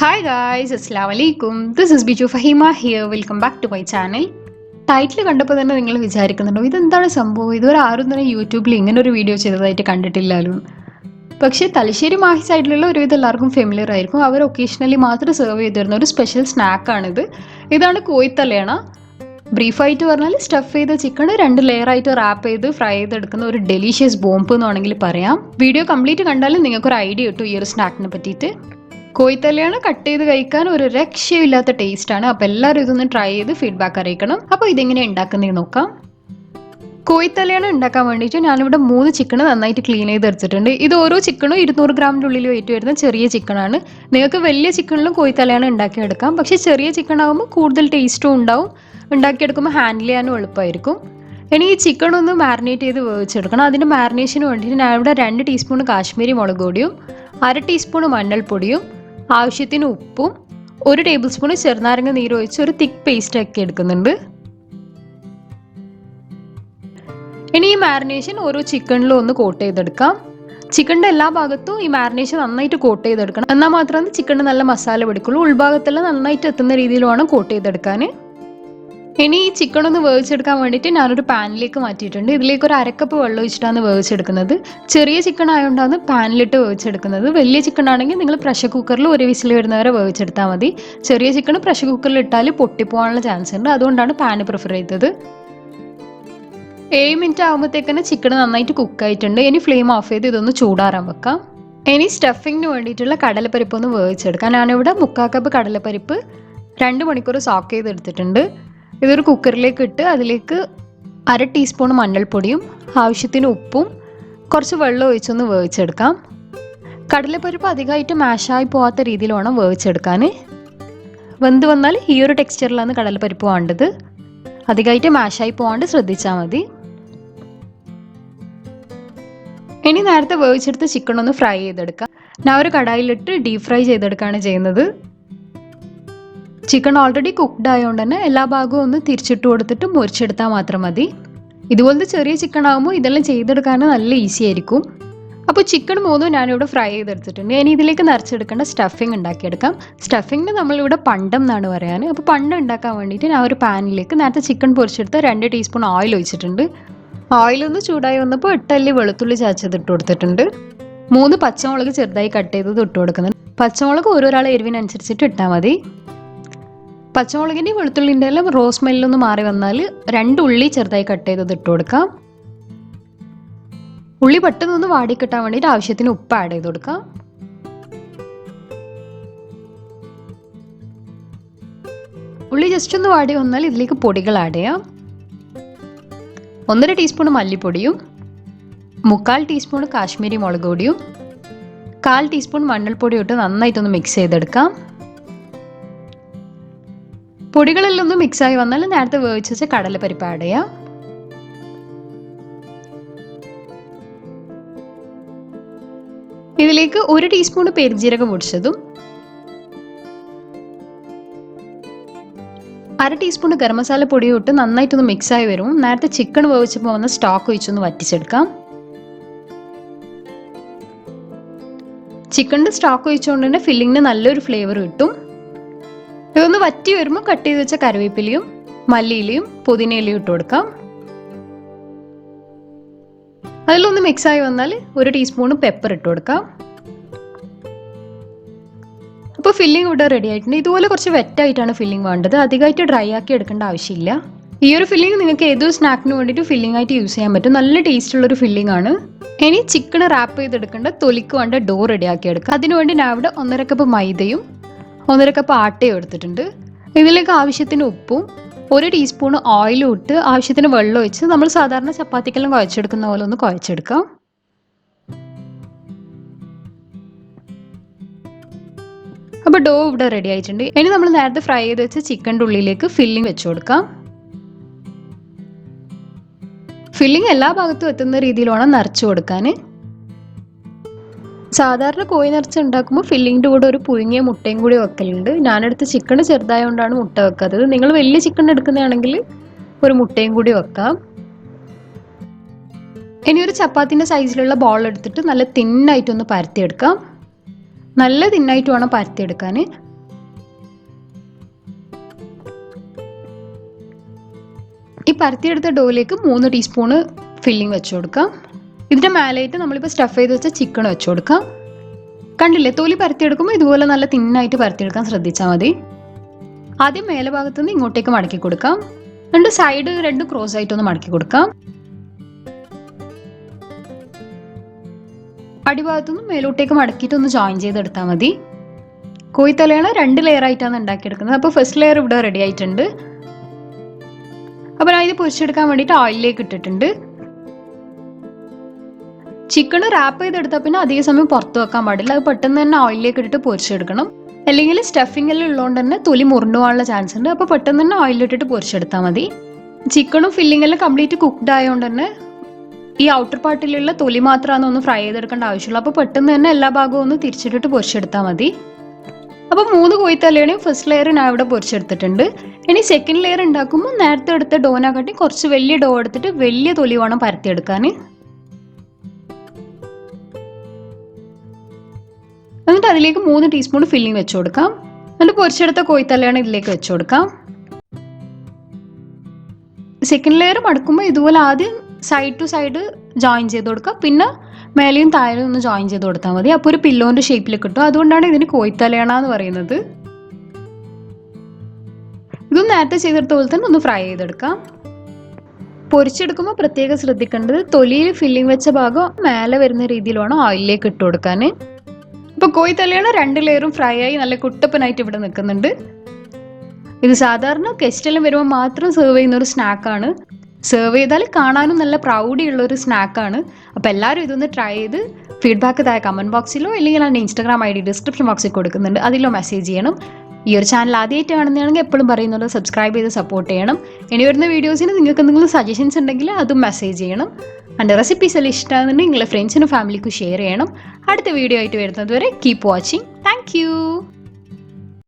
Hi guys, Assalamu alaikum. This is Biju Fahima here. Welcome back to my channel. Title കണ്ടപ്പോൾ തന്നെ നിങ്ങൾ വിചാരിക്കുന്നുണ്ടോ ഇതെന്താണ് സംഭവം, ഇതുവരെ ആരും തന്നെ യൂട്യൂബിൽ ഇങ്ങനെ ഒരു വീഡിയോ ചെയ്തതായിട്ട് കണ്ടിട്ടില്ലല്ലോ. പക്ഷേ തലശ്ശേരി മാഹി സൈഡിലുള്ള ഒരുവിധം എല്ലാവർക്കും ഫെമിലിയർ ആയിരിക്കും. അവർ ഒക്കേഷണലി മാത്രം സെർവ് ചെയ്ത് തരുന്ന ഒരു സ്പെഷ്യൽ സ്നാക്കാണിത്. ഇതാണ് കോഴിത്തലയണ. ബ്രീഫായിട്ട് പറഞ്ഞാൽ സ്റ്റഫ് ചെയ്ത ചിക്കൻ 2 ലെയറായിട്ട് റാപ്പ് ചെയ്ത് ഫ്രൈ ചെയ്തെടുക്കുന്ന ഒരു ഡെലീഷ്യസ് ബോംബ് എന്ന് വേണമെങ്കിൽ പറയാം. വീഡിയോ കംപ്ലീറ്റ് കണ്ടാലും നിങ്ങൾക്കൊരു ഐഡിയ കിട്ടും ഈ ഒരു സ്നാക്കിനെ പറ്റിയിട്ട്. കോഴിത്തലയാണ് കട്ട് ചെയ്ത് കഴിക്കാൻ ഒരു രക്ഷയില്ലാത്ത ടേസ്റ്റാണ്. അപ്പോൾ എല്ലാവരും ഇതൊന്ന് ട്രൈ ചെയ്ത് ഫീഡ്ബാക്ക് അറിയിക്കണം. അപ്പോൾ ഇതെങ്ങനെ ഉണ്ടാക്കുന്നതെന്ന് നോക്കാം. കോഴിത്തലയാണ് ഉണ്ടാക്കാൻ വേണ്ടിയിട്ട് ഞാനിവിടെ 3 ചിക്കൻ നന്നായിട്ട് ക്ലീൻ ചെയ്തെടുത്തിട്ടുണ്ട്. ഇത് ഓരോ ചിക്കനും 200 ഗ്രാമിൻ്റെ ഉള്ളിൽ വെയിറ്റ് വരുന്ന ചെറിയ ചിക്കനാണ്. നിങ്ങൾക്ക് വലിയ ചിക്കനിലും കോഴിത്തലയാണ് ഉണ്ടാക്കിയെടുക്കാം. പക്ഷേ ചെറിയ ചിക്കൻ ആകുമ്പോൾ കൂടുതൽ ടേസ്റ്റും ഉണ്ടാവും, ഉണ്ടാക്കിയെടുക്കുമ്പോൾ ഹാൻഡിൽ ചെയ്യാനും എളുപ്പമായിരിക്കും. ഇനി ഈ ചിക്കൻ ഒന്ന് മാരിനേറ്റ് ചെയ്ത് വേവിച്ചെടുക്കണം. അതിന് മാരിനേഷന് വേണ്ടിയിട്ട് ഞാനിവിടെ 2 ടീസ്പൂൺ കാശ്മീരി മുളക് പൊടിയും 1/2 ടീസ്പൂൺ മഞ്ഞൾപ്പൊടിയും ആവശ്യത്തിന് ഉപ്പും 1 ടേബിൾ സ്പൂൺ ചെറുനാരങ്ങ നീര് ഒഴിച്ച് ഒരു തിക്ക് പേസ്റ്റ് ആക്കി എടുക്കുന്നുണ്ട്. ഇനി ഈ മാരിനേഷൻ ഓരോ ചിക്കനിലും ഒന്ന് കോട്ട് ചെയ്തെടുക്കാം. ചിക്കൻ്റെ എല്ലാ ഭാഗത്തും ഈ മാരിനേഷൻ നന്നായിട്ട് കോട്ട് ചെയ്തെടുക്കണം. എന്നാൽ മാത്രമേ ചിക്കന് നല്ല മസാല പിടിക്കുള്ളൂ. ഉൾഭാഗത്തെല്ലാം നന്നായിട്ട് എത്തുന്ന രീതിയിൽ വേണം കോട്ട് ചെയ്തെടുക്കാൻ. ഇനി ഈ ചിക്കൻ ഒന്ന് വേവിച്ചെടുക്കാൻ വേണ്ടിയിട്ട് ഞാനൊരു പാനിലേക്ക് മാറ്റിയിട്ടുണ്ട്. ഇതിലേക്ക് ഒരു 1/2 കപ്പ് വെള്ളം ഒഴിച്ചിട്ടാണ് വേവിച്ചെടുക്കുന്നത്. ചെറിയ ചിക്കൻ ആയതുകൊണ്ടാണ് പാനിലിട്ട് വേവിച്ചെടുക്കുന്നത്. വലിയ ചിക്കൻ ആണെങ്കിൽ നിങ്ങൾ പ്രഷർ കുക്കറിൽ 1 വിസിൽ വരുന്നവരെ വേവിച്ചെടുത്താൽ മതി. ചെറിയ ചിക്കൻ പ്രഷർ കുക്കറിൽ ഇട്ടാൽ പൊട്ടിപ്പോകാനുള്ള ചാൻസ് ഉണ്ട്. അതുകൊണ്ടാണ് പാന് പ്രിഫർ ചെയ്തത്. 7 മിനിറ്റ് ആകുമ്പോഴത്തേക്കന്നെ ചിക്കൻ നന്നായിട്ട് കുക്കായിട്ടുണ്ട്. ഇനി ഫ്ലെയിം ഓഫ് ചെയ്ത് ഇതൊന്ന് ചൂടാറാൻ വെക്കാം. ഇനി സ്റ്റഫിങ്ങിന് വേണ്ടിയിട്ടുള്ള കടലപ്പരിപ്പ് ഒന്ന് വേവിച്ചെടുക്കാം. ഞാനിവിടെ 3/4 കപ്പ് കടലപ്പരിപ്പ് 2 മണിക്കൂർ സോക്ക് ചെയ്തെടുത്തിട്ടുണ്ട്. ഇതൊരു കുക്കറിലേക്ക് ഇട്ട് അതിലേക്ക് 1/2 ടീസ്പൂൺ മഞ്ഞൾപ്പൊടിയും ആവശ്യത്തിന് ഉപ്പും കുറച്ച് വെള്ളം ഒഴിച്ചൊന്ന് വേവിച്ചെടുക്കാം. കടലപ്പരിപ്പ് അധികമായിട്ട് മാഷായി പോകാത്ത രീതിയിൽ വേണം വേവിച്ചെടുക്കാൻ. വെന്ത് വന്നാൽ ഈ ഒരു ടെക്സ്ചറിലാണ് കടലപ്പരിപ്പ് വേണ്ടത്. അധികമായിട്ട് മാഷായി പോകാണ്ട് ശ്രദ്ധിച്ചാൽ മതി. ഇനി നേരത്തെ വേവിച്ചെടുത്ത് ചിക്കൻ ഒന്ന് ഫ്രൈ ചെയ്തെടുക്കാം. ഞാൻ ഒരു കടായിലിട്ട് ഡീപ് ഫ്രൈ ചെയ്തെടുക്കുകയാണ് ചെയ്യുന്നത്. ചിക്കൻ ഓൾറെഡി കുക്ക്ഡ് ആയതുകൊണ്ട് തന്നെ എല്ലാ ഭാഗവും ഒന്ന് തിരിച്ചിട്ട് കൊടുത്തിട്ട് മുറിച്ചെടുത്താൽ മാത്രം മതി. ഇതുപോലത്തെ ചെറിയ ചിക്കൻ ആകുമ്പോൾ ഇതെല്ലാം ചെയ്തെടുക്കാൻ നല്ല ഈസി ആയിരിക്കും. അപ്പോൾ ചിക്കൻ 3 ഞാനിവിടെ ഫ്രൈ ചെയ്തെടുത്തിട്ടുണ്ട്. ഇനി ഇതിലേക്ക് നിറച്ചെടുക്കേണ്ട സ്റ്റഫിങ് ഉണ്ടാക്കിയെടുക്കാം. സ്റ്റഫിങ്ങിന് നമ്മളിവിടെ പണ്ടം എന്നാണ് പറയാൻ. അപ്പോൾ പണ്ടം ഉണ്ടാക്കാൻ വേണ്ടിയിട്ട് ഞാൻ ഒരു പാനിലേക്ക് നേരത്തെ ചിക്കൻ പൊരിച്ചെടുത്ത് 2 ടീസ്പൂൺ ഓയിൽ ഒഴിച്ചിട്ടുണ്ട്. ഓയിലൊന്ന് ചൂടായി വന്നപ്പോൾ 8 അല്ലി വെളുത്തുള്ളി ചതച്ചത് ഇട്ട് കൊടുത്തിട്ടുണ്ട്. 3 പച്ചമുളക് ചെറുതായി കട്ട് ചെയ്തത് ഇട്ട് കൊടുക്കുന്നുണ്ട്. പച്ചമുളക് ഓരോരാളെ എരിവിനനുസരിച്ചിട്ട് ഇട്ടാൽ മതി. പച്ചമുളകിൻ്റെ വെളുത്തുള്ളിൻ്റെ എല്ലാം റോസ് സ്മെല്ലൊന്ന് മാറി വന്നാൽ 2 ഉള്ളി ചെറുതായി കട്ട് ചെയ്തത് ഇട്ട് കൊടുക്കാം. ഉള്ളി പെട്ടെന്നൊന്ന് വാടിക്കിട്ടാൻ വേണ്ടിയിട്ട് ആവശ്യത്തിന് ഉപ്പ് ആഡ് ചെയ്ത് കൊടുക്കാം. ഉള്ളി ജസ്റ്റ് ഒന്ന് വാടി വന്നാൽ ഇതിലേക്ക് പൊടികൾ ആഡ് ചെയ്യാം. 1/2 ടീസ്പൂൺ മല്ലിപ്പൊടിയും 3/4 ടീസ്പൂൺ കാശ്മീരി മുളക് പൊടിയും 1/4 ടീസ്പൂൺ മഞ്ഞൾപ്പൊടിയും ഇട്ട് നന്നായിട്ടൊന്ന് മിക്സ് ചെയ്തെടുക്കാം. പൊടികളെല്ലാം ഒന്ന് മിക്സായി വന്നാൽ നേരത്തെ വേവിച്ച് വെച്ച കടലപ്പരിപ്പ് ആഡ് ചെയ്യാം. ഇതിലേക്ക് 1 ടീസ്പൂൺ പെരുംജീരകം പൊടിച്ചതും 1/2 ടീസ്പൂൺ ഗരം മസാല പൊടിയും ഇട്ട് നന്നായിട്ടൊന്ന് മിക്സായി വരും. നേരത്തെ ചിക്കൻ വേവിച്ചപ്പോൾ വന്ന സ്റ്റോക്ക് ഒഴിച്ചൊന്ന് വറ്റിച്ചെടുക്കാം. ചിക്കൻ്റെ സ്റ്റോക്ക് ഒഴിച്ചുകൊണ്ട് തന്നെ ഫില്ലിങ്ങിന് നല്ലൊരു ഫ്ലേവർ കിട്ടും. ഇതൊന്ന് വറ്റി വരുമ്പോൾ കട്ട് ചെയ്ത് വെച്ച കറിവേപ്പിലയും മല്ലിയിലയും പുതിനയിലയും ഇട്ട് കൊടുക്കാം. അതിലൊന്ന് മിക്സായി വന്നാൽ 1 ടീസ്പൂൺ പെപ്പർ ഇട്ട് കൊടുക്കാം. അപ്പോൾ ഫില്ലിംഗ് ഇവിടെ റെഡി ആയിട്ടുണ്ട്. ഇതുപോലെ കുറച്ച് വെറ്റായിട്ടാണ് ഫില്ലിംഗ് വേണ്ടത്. അധികമായിട്ട് ഡ്രൈ ആക്കി എടുക്കേണ്ട ആവശ്യമില്ല. ഈ ഒരു ഫില്ലിംഗ് നിങ്ങൾക്ക് ഏതൊരു സ്നാക്കിന് വേണ്ടിയിട്ട് ഫില്ലിംഗ് ആയിട്ട് യൂസ് ചെയ്യാൻ പറ്റും. നല്ല ടേസ്റ്റ് ഉള്ളൊരു ഫില്ലിംഗ് ആണ്. ഇനി ചിക്കൻ റാപ്പ് ചെയ്തെടുക്കേണ്ട തൊലിക്ക് വേണ്ട ഡോ റെഡിയാക്കി എടുക്കാം. അതിനുവേണ്ടി ഞാൻ ഇവിടെ 1/2 കപ്പ് മൈദയും 1/2 കപ്പ് ആട്ടയും എടുത്തിട്ടുണ്ട്. ഇതിലേക്ക് ആവശ്യത്തിന് ഉപ്പും 1 ടീസ്പൂൺ ഓയിലും ഇട്ട് ആവശ്യത്തിന് വെള്ളം ഒഴിച്ച് നമ്മൾ സാധാരണ ചപ്പാത്തിക്കെല്ലാം കുഴച്ചെടുക്കുന്ന പോലെ ഒന്ന് കുഴച്ചെടുക്കാം. അപ്പോൾ ഡോ ഇവിടെ റെഡി ആയിട്ടുണ്ട്. ഇനി നമ്മൾ നേരത്തെ ഫ്രൈ ചെയ്ത് വെച്ച ചിക്കൻ്റെ ഉള്ളിലേക്ക് ഫില്ലിംഗ് വെച്ച് കൊടുക്കാം. ഫില്ലിംഗ് എല്ലാ ഭാഗത്തും എത്തുന്ന രീതിയിൽ വേണം നിറച്ചു കൊടുക്കാൻ. സാധാരണ കോഴി നിറച്ച് ഉണ്ടാക്കുമ്പോൾ ഫില്ലിങ്ങിൻ്റെ കൂടെ ഒരു പുഴുങ്ങിയ മുട്ടയും കൂടി വെക്കലുണ്ട്. ഞാനെടുത്ത് ചിക്കൻ ചെറുതായതുകൊണ്ടാണ് മുട്ട വെക്കാത്തത്. നിങ്ങൾ വലിയ ചിക്കൻ എടുക്കുന്നതാണെങ്കിൽ ഒരു മുട്ടയും കൂടി വെക്കാം. ഇനി ഒരു ചപ്പാത്തിൻ്റെ സൈസിലുള്ള ബോൾ എടുത്തിട്ട് നല്ല തിന്നായിട്ടൊന്ന് പരത്തിയെടുക്കാം. നല്ല തിന്നായിട്ട് വേണം പരത്തിയെടുക്കാൻ. പരത്തിയെടുത്ത ഡോയിലേക്ക് 3 ടീസ്പൂണ് ഫില്ലിംഗ് വെച്ച് കൊടുക്കാം. ഇതിൻ്റെ മേലായിട്ട് നമ്മളിപ്പോൾ സ്റ്റഫ് ചെയ്ത് വെച്ച ചിക്കൻ വെച്ച് കൊടുക്കാം. കണ്ടില്ലേ, തൊലി പരത്തിയെടുക്കുമ്പോൾ ഇതുപോലെ നല്ല തിന്നായിട്ട് പരത്തിയെടുക്കാൻ ശ്രദ്ധിച്ചാൽ മതി. ആദ്യം മേലെ ഭാഗത്തുനിന്ന് ഇങ്ങോട്ടേക്ക് മടക്കി കൊടുക്കാം. എന്നിട്ട് സൈഡ് 2 ക്രോസ് ആയിട്ടൊന്ന് മടക്കി കൊടുക്കാം. അടിഭാഗത്തുനിന്ന് മേലോട്ടേക്ക് മടക്കിയിട്ട് ഒന്ന് ജോയിൻ ചെയ്തെടുത്താൽ മതി. കോഴിത്തലയണ 2 ലെയർ ആയിട്ടാണ് ഉണ്ടാക്കിയെടുക്കുന്നത്. അപ്പോൾ ഫസ്റ്റ് ലെയർ ഇവിടെ റെഡി ആയിട്ടുണ്ട്. അപ്പോൾ ഞാൻ ഇത് പൊരിച്ചെടുക്കാൻ വേണ്ടിയിട്ട് ഓയിലിലേക്ക് ഇട്ടിട്ടുണ്ട്. ചിക്കൻ റാപ്പ് ചെയ്തെടുത്താൽ പിന്നെ അധിക സമയം പുറത്ത് വെക്കാൻ പാടില്ല. അത് പെട്ടെന്ന് തന്നെ ഓയിലിലേക്ക് ഇട്ടിട്ട് പൊരിച്ചെടുക്കണം. അല്ലെങ്കിൽ സ്റ്റഫിംഗ് എല്ലാം ഉള്ളതുകൊണ്ട് തന്നെ തൊലി മുറിഞ്ഞു പോകാനുള്ള ചാൻസ് ഉണ്ട്. അപ്പോൾ പെട്ടെന്ന് തന്നെ ഓയിലിട്ടിട്ട് പൊരിച്ചെടുത്താൽ മതി. ചിക്കനും ഫില്ലിംഗ് എല്ലാം കംപ്ലീറ്റ് കുക്ക്ഡ് ആയതുകൊണ്ട് തന്നെ ഈ ഔട്ടർ പാർട്ടിലുള്ള തൊലി മാത്രമാണ് ഒന്ന് ഫ്രൈ ചെയ്തെടുക്കേണ്ട ആവശ്യമുള്ളൂ. അപ്പോൾ പെട്ടെന്ന് തന്നെ എല്ലാ ഭാഗവും ഒന്ന് തിരിച്ചിട്ടിട്ട് പൊരിച്ചെടുത്താൽ മതി. അപ്പോൾ 3 കോഴിത്തലയണയും ഫസ്റ്റ് ലെയർ ഞാൻ ഇവിടെ പൊരിച്ചെടുത്തിട്ടുണ്ട്. ഇനി സെക്കൻഡ് ലെയർ ഉണ്ടാക്കുമ്പോൾ നേരത്തെ എടുത്ത ഡോനാക്കാട്ടി കുറച്ച് വലിയ ഡോ എടുത്തിട്ട് വലിയ തൊലി വേണം പരത്തിയെടുക്കാൻ. എന്നിട്ട് അതിലേക്ക് 3 ടീസ്പൂൺ ഫില്ലിംഗ് വെച്ച് കൊടുക്കാം. എന്നിട്ട് പൊരിച്ചെടുത്ത കോഴിത്തലയണ ഇതിലേക്ക് വെച്ച് കൊടുക്കാം. സെക്കൻഡ് ലെയർ മടക്കുമ്പോൾ ഇതുപോലെ ആദ്യം സൈഡ് ടു സൈഡ് ജോയിൻ ചെയ്ത് കൊടുക്കുക. പിന്നെ മേലെയും താഴെയും ഒന്ന് ജോയിൻ ചെയ്ത് കൊടുത്താൽ മതി. അപ്പോൾ ഒരു പില്ലോൻ്റെ ഷേപ്പിൽ കിട്ടും. അതുകൊണ്ടാണ് ഇതിന് കോഴിത്തലയണ എന്ന് പറയുന്നത്. ഇതും നേരത്തെ ചെയ്തെടുത്ത പോലെ തന്നെ ഒന്ന് ഫ്രൈ ചെയ്തെടുക്കാം. പൊരിച്ചെടുക്കുമ്പോൾ പ്രത്യേകം ശ്രദ്ധിക്കേണ്ടത് തൊലിയിൽ ഫില്ലിംഗ് വെച്ച ഭാഗം മേലെ വരുന്ന രീതിയിൽ വേണം ഓയിലിലേക്ക് ഇട്ട് കൊടുക്കാൻ. ഇപ്പോൾ കോഴിത്തലയണ 2 ലെയറും ഫ്രൈ ആയി നല്ല കുട്ടപ്പനായിട്ട് ഇവിടെ നിൽക്കുന്നുണ്ട്. ഇത് സാധാരണ ഗസ്റ്റെല്ലാം വരുമ്പോൾ മാത്രം സെർവ് ചെയ്യുന്ന ഒരു സ്നാക്കാണ്. സെർവ് ചെയ്താൽ കാണാനും നല്ല പ്രൗഡിയുള്ള ഒരു സ്നാക്കാണ്. അപ്പോൾ എല്ലാവരും ഇതൊന്ന് ട്രൈ ചെയ്ത് ഫീഡ്ബാക്ക് താഴെ കമൻറ്റ് ബോക്സിലോ അല്ലെങ്കിൽ എൻ്റെ ഇൻസ്റ്റാഗ്രാം ID ഡിസ്ക്രിപ്ഷൻ ബോക്സിൽ കൊടുക്കുന്നുണ്ട്, അതിലോ മെസ്സേജ് ചെയ്യണം. ഈ ഒരു ചാനൽ ആദ്യമായിട്ട് കാണുന്നതാണെങ്കിൽ എപ്പോഴും പറയുന്നത് സബ്സ്ക്രൈബ് ചെയ്ത് സപ്പോർട്ട് ചെയ്യണം. ഇനി വരുന്ന വീഡിയോസിന് നിങ്ങൾക്ക് എന്തെങ്കിലും സജഷൻസ് ഉണ്ടെങ്കിൽ അതും മെസ്സേജ് ചെയ്യണം. എൻ്റെ റെസിപ്പീസ് എല്ലാം ഇഷ്ടമാകുന്നുണ്ടെങ്കിൽ നിങ്ങളുടെ ഫ്രണ്ട്സിനും ഫാമിലിക്കും ഷെയർ ചെയ്യണം. അടുത്ത വീഡിയോ ആയിട്ട് വരുന്നത് വരെ കീപ്പ് വാച്ചിങ്. Thank you.